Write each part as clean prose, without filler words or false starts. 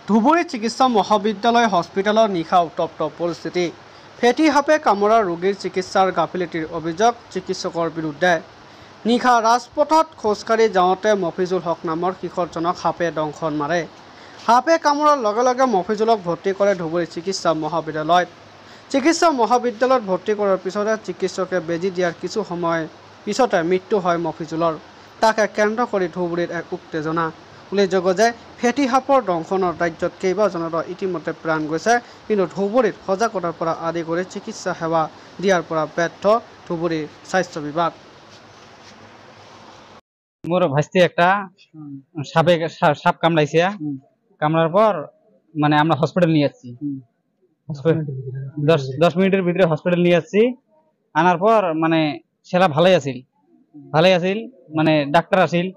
ধুবুৰী চিকিৎসা মহাবিদ্যালয় হস্পিটেলৰ নিশা উত্তপ্ত পৰিস্থিতি। ফেটি সাপে কামোৰা ৰোগীৰ চিকিৎসাৰ গাফিলতিৰ অভিযোগ চিকিৎসকৰ বিৰুদ্ধে। নিশা ৰাজপথত খোজকাঢ়ি যাওঁতে মফিজুল হক নামৰ কিশোৰজনক সাপে দংশন মাৰে। সাপে কামোৰাৰ লগে লগে মফিজুলক ভৰ্তি কৰে ধুবুৰী চিকিৎসা মহাবিদ্যালয়ত। চিকিৎসা মহাবিদ্যালয়ত ভৰ্তি কৰাৰ পিছতে চিকিৎসকে বেজী দিয়াৰ কিছু সময় পিছতে মৃত্যু হয় মফিজুলৰ। তাকে কেন্দ্ৰ কৰি ধুবুৰীৰ এক উত্তেজনা। উল্লেখযোগ্য যে ফেটি সাপৰ দংশনত ৰাজ্যত কেইবাজনৰো ইতিমধ্যে প্ৰাণ গৈছে, কিন্তু ধুবুৰীত সজাগতাৰ পৰা আদি কৰি চিকিৎসা সেৱা দিয়াৰ পৰা ব্যৰ্থ ধুবুৰীৰ স্বাস্থ্য বিভাগ। মোর ভাইস্তি একটা সাপ কামড়াইছে, কামড়ার পর মানে আমরা হসপিটাল নিয়ে যাচ্ছি, 10 মিনিটের ভিতরে হসপিটাল নিয়ে যাচ্ছি। আনার পর মানে সেটা ভালোই আছিল মানে ডাক্তার আসিল,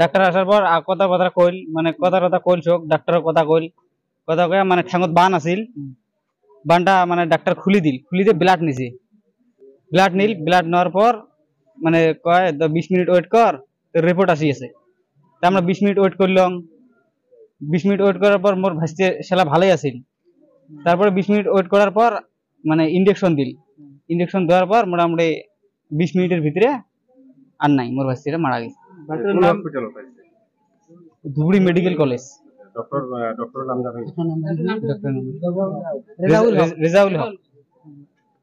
ডাক্তার আসার পর কথা কইল, মানে কথা কইল চোখ ডাক্তারের কথা কইল মানে ঠ্যাঙত বান আছিল, বানটা মানে ডাক্তার খুলি দিয়ে ব্লাড নিছে, ব্লাড নেওয়ার পর মানে কয় 20 মিনিট ওয়েট কর, রিপোর্ট আসিয়েছে। তা আমরা 20 মিনিট ওয়েট করলাম। 20 মিনিট ওয়েট করার পর মোর ভাইস্তে সেলা ভালোই আছিল। তারপরে 20 মিনিট ওয়েট করার পর মানে ইনজেকশন দেওয়ার পর মোটামুটি 20 মিনিটের ভিতরে আর নাই, মোর ভাইস্তিটা মারা গেছে। Dhubri medical college. ডক্টর নাম রেজাউল হক।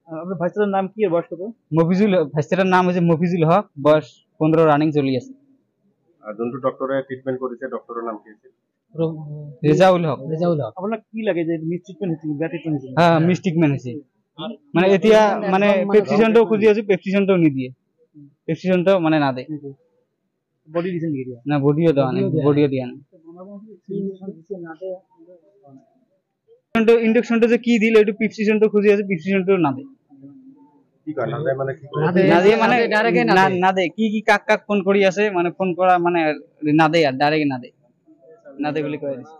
আপনার ভাইস্তার নাম কি, বয়স কত? মফিজুল, ভাইস্তার নাম হচ্ছে মফিজুল হক, বয়স 15 রানিং চলি আছে। আর দুটো ডক্টরে ট্রিটমেন্ট করেছে, ডক্টরের নাম কি আছে? রেজাউল হক। আপনার কি লাগে যে মিস ট্রিটমেন্ট হয়েছে, ব্যাড ট্রিটমেন্ট হয়েছে? হ্যাঁ, মিস ট্রিটমেন্ট হয়েছে। মানে এতিয়া মানে প্রেসক্রিপশনটাও খুঁজে আছে, প্রেসক্রিপশনটাও নি দিয়ে, প্রেসক্রিপশনটাও মানে না দেয়। বডি দিছেন কি? না, বডিও দেওয়া নেই, বডিও দেওয়া নেই। ইনজেকশনটা যে কি দিল একটু প্রেসক্রিপশনটাও খুঁজে আছে, প্রেসক্রিপশনটাও না দেয়। না দে কি কাক ফোন করি আছে, মানে ফোন করা মানে না দে, আর ডাইরেক্ট না দে বলে কয়ে দিছে।